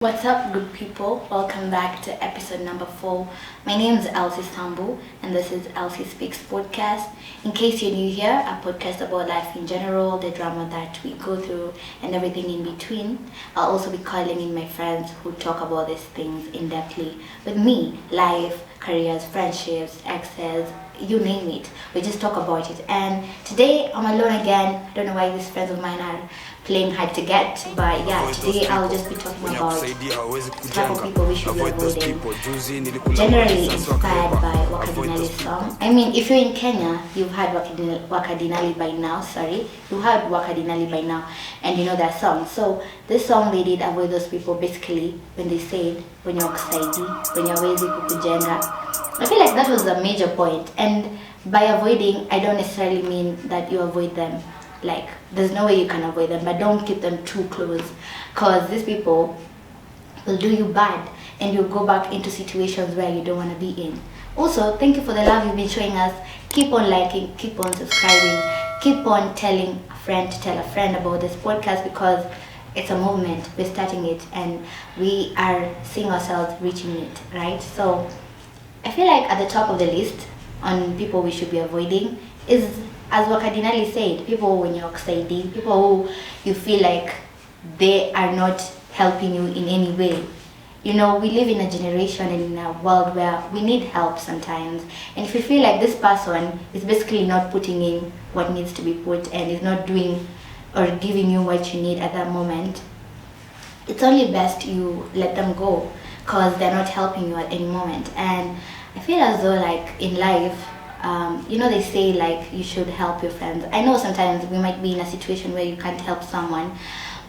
What's up, good people? Welcome back to episode number 4. My name is Elsie Speaks and this is Elsie Speaks Podcast. In case you're new here, a podcast about life in general, the drama that we go through, and everything in between. I'll also be calling in my friends who talk about these things in depthly with me: life, careers, friendships, exes, you name it. We just talk about it. And today I'm alone again. I don't know why these friends of mine are playing hard to get, but yeah, today I'll just be talking about the type of people we should be avoiding, generally inspired by Wakadinali's song. I mean, if you're in Kenya, you've heard Wakadinali by now, you heard Wakadinali by now, and you know that song. So this song they did avoid those people basically when they said, when you're kusaidia, when you're 𝕳𝖆𝖉𝖎𝖆 𝖑𝖊𝖆. I feel like that was a major point, and by avoiding, I don't necessarily mean that you avoid them. Like, there's no way you can avoid them, but don't keep them too close, because these people will do you bad and you'll go back into situations where you don't want to be in. Also, thank you for the love you've been showing us. Keep on liking, keep on subscribing, keep on telling a friend to tell a friend about this podcast, because it's a movement. We're starting it and we are seeing ourselves reaching it, right? So I feel like at the top of the list on people we should be avoiding is, as Wakadinali said, people when you're kusaidia, people who you feel like they are not helping you in any way. You know, we live in a generation and in a world where we need help sometimes. And if you feel like this person is basically not putting in what needs to be put and is not doing or giving you what you need at that moment, it's only best you let them go, because they're not helping you at any moment. And I feel as though, like, in life, they say like you should help your friends. I know sometimes we might be in a situation where you can't help someone,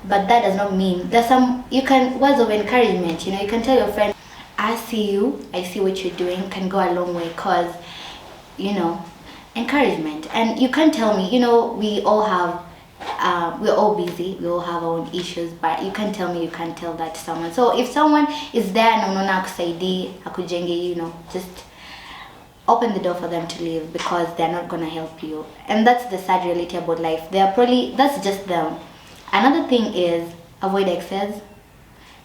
but that does not mean there's words of encouragement. You can tell your friend, I see you, I see what you're doing, can go a long way, because encouragement. And you can't tell me, we're all busy, we all have our own issues, but you can't tell me you can't tell that to someone. So if someone is there na unaona akusaidii, akujenge, just open the door for them to leave, because they're not going to help you. And that's the sad reality about life. That's just them. Another thing is, avoid exes.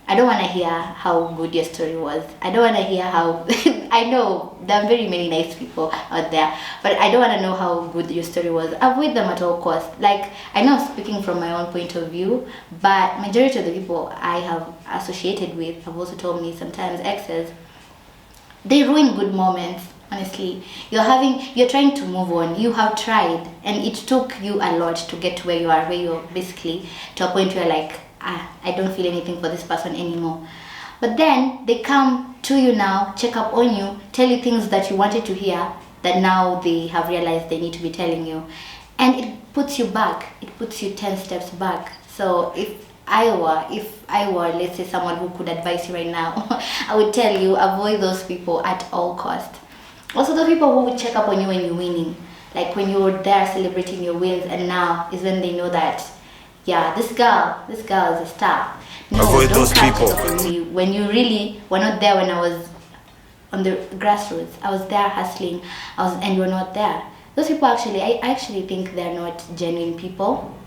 I don't want to hear how good your story was. I don't want to hear how I know there are very many nice people out there, but I don't want to know how good your story was. Avoid them at all costs. Like, I know I'm speaking from my own point of view, but majority of the people I have associated with have also told me sometimes exes, they ruin good moments. Honestly, you're trying to move on. You have tried, and it took you a lot to get to where you are, where you're basically to a point where like, I don't feel anything for this person anymore. But then they come to you now, check up on you, tell you things that you wanted to hear, that now they have realized they need to be telling you, and it puts you back. It puts you 10 steps back. So if I were, let's say, someone who could advise you right now, I would tell you, avoid those people at all costs. Also, those people who would check up on you when you're winning, like when you were there celebrating your wins, and now is when they know that, yeah, this girl is a star. No, avoid don't those people. Check up on me when you really were not there. When I was on the grassroots, I was there hustling, and you were not there. Those people I actually think they're not genuine people,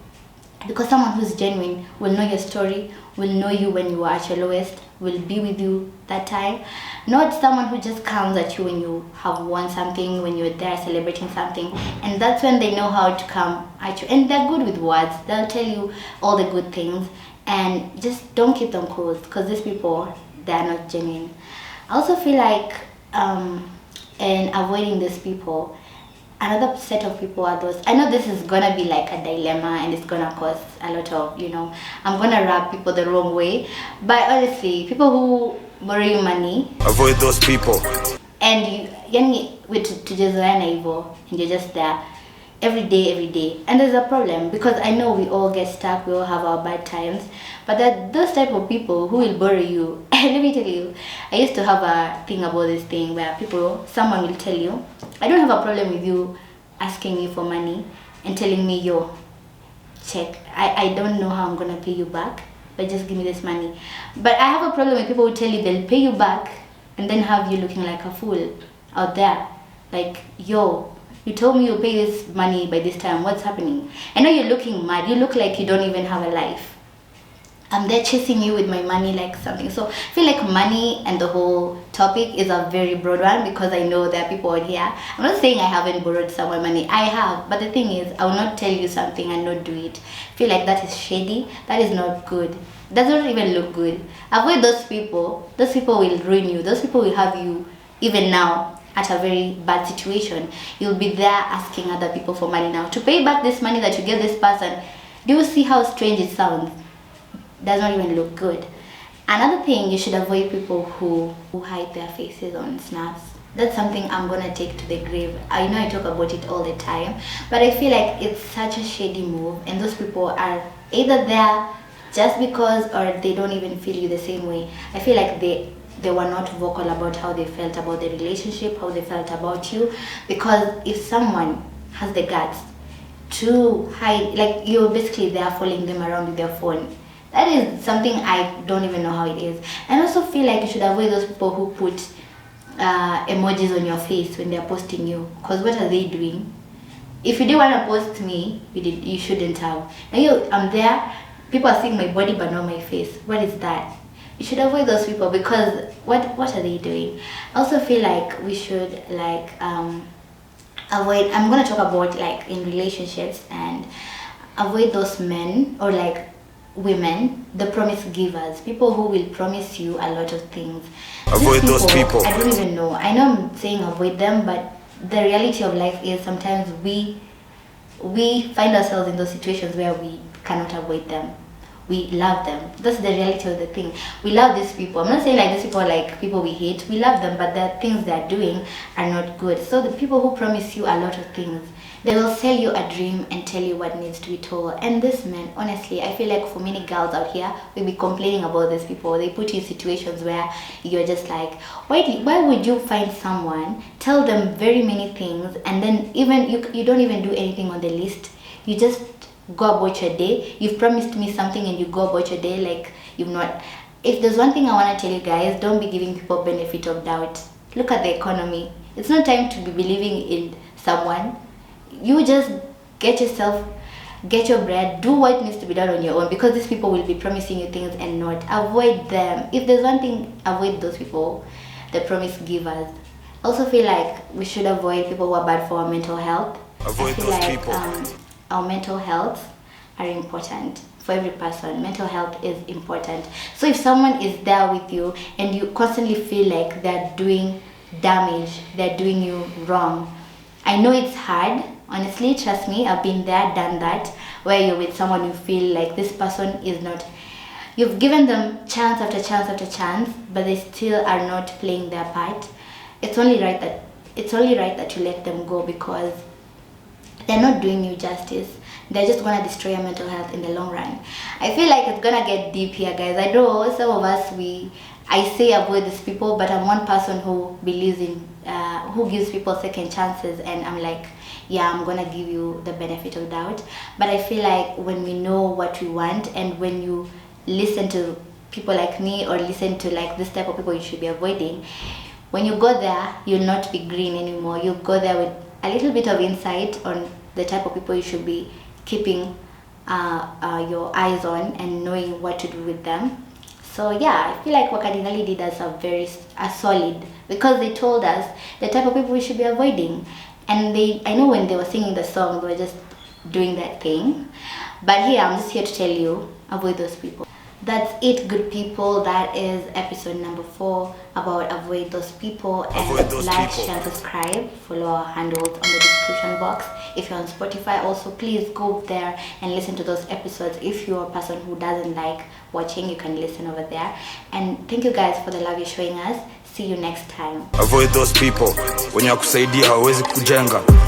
because someone who's genuine will know your story, will know you when you are at your lowest, will be with you that time. Not someone who just comes at you when you have won something, when you're there celebrating something, and that's when they know how to come at you. And they're good with words. They'll tell you all the good things, and just don't keep them close, because these people, they're not genuine. I also feel like in avoiding these people, another set of people are those, I know this is gonna be like a dilemma and it's gonna cause a lot of, I'm gonna rub people the wrong way, but honestly, people who borrow you money, avoid those people. and tujazoeana hivyo, and you're just there every day, and there's a problem, because I know we all get stuck, we all have our bad times, but that those type of people who will borrow you. And let me tell you, I used to have a thing about this thing where someone will tell you, I don't have a problem with you asking me for money and telling me, yo, check, I don't know how I'm gonna pay you back, but just give me this money. But I have a problem with people who tell you they'll pay you back and then have you looking like a fool out there. Like, yo, you told me you'll pay this money by this time, what's happening? I know you're looking mad, you look like you don't even have a life. I'm there chasing you with my money like something. So I feel like money and the whole topic is a very broad one, because I know there are people out here. I'm not saying I haven't borrowed someone money. I have. But the thing is, I will not tell you something and not do it. I feel like that is shady. That is not good. Doesn't even look good. Avoid those people. Those people will ruin you. Those people will have you, even now, at a very bad situation. You'll be there asking other people for money now. To pay back this money that you gave this person. Do you see how strange it sounds? Does not even look good. Another thing, you should avoid people who hide their faces on snaps. That's something I'm gonna take to the grave. I know I talk about it all the time, but I feel like it's such a shady move, and those people are either there just because, or they don't even feel you the same way. I feel like they were not vocal about how they felt about the relationship, how they felt about you, because if someone has the guts to hide, like you're basically there following them around with their phone, that is something I don't even know how it is. And also feel like you should avoid those people who put emojis on your face when they're posting you, because what are they doing? If you didn't want to post me, you shouldn't have. Now I'm there, people are seeing my body but not my face. What is that? You should avoid those people, because what are they doing? I also feel like we should like avoid, I'm gonna talk about like in relationships, and avoid those men or like women, the promise givers, people who will promise you a lot of things. Avoid those people. I don't even know. I know I'm saying avoid them, but the reality of life is sometimes we find ourselves in those situations where we cannot avoid them. We love them. That's the reality of the thing. We love these people. I'm not saying like these people are like people we hate. We love them, but the things they're doing are not good. So the people who promise you a lot of things, they will sell you a dream and tell you what needs to be told. And this man, honestly, I feel like for many girls out here, we'll be complaining about these people. They put you in situations where you're just like, why would you find someone, tell them very many things, and then even you don't even do anything on the list. You just go about your day. You've promised me something and you go about your day like you've not. If there's one thing I want to tell you guys, don't be giving people benefit of doubt. Look at the economy. It's not time to be believing in someone. You just get your bread, do what needs to be done on your own, because these people will be promising you things and not. Avoid them. If there's one thing, avoid those people, the promise givers. Also feel like we should avoid people who are bad for our mental health. Avoid those like, people. Our mental health are important for every person. Mental health is important. So if someone is there with you and you constantly feel like they're doing damage, they're doing you wrong, I know it's hard. Honestly, trust me, I've been there, done that, where you're with someone you feel like this person is not, you've given them chance after chance after chance, but they still are not playing their part. It's only right that you let them go, because they're not doing you justice. They're just gonna destroy your mental health in the long run. I feel like it's gonna get deep here, guys. I know some of us, I say avoid these people, but I'm one person who believes in, who gives people second chances, and I'm like, yeah, I'm gonna give you the benefit of doubt. But I feel like when we know what we want, and when you listen to people like me, or listen to like this type of people you should be avoiding, when you go there, you'll not be green anymore. You'll go there with a little bit of insight on the type of people you should be keeping your eyes on and knowing what to do with them. So yeah, I feel like Wakadinali did us a solid, because they told us the type of people we should be avoiding. And I know when they were singing the song, they were just doing that thing. But here, I'm just here to tell you, avoid those people. That's it, good people. That is episode number 4 about avoid those people. And like, share, subscribe, follow our handles on the description box. If you're on Spotify, also please go there and listen to those episodes. If you're a person who doesn't like watching, you can listen over there. And thank you guys for the love you're showing us. See you next time. Avoid those people. When you kusaidia hawezi kujenga.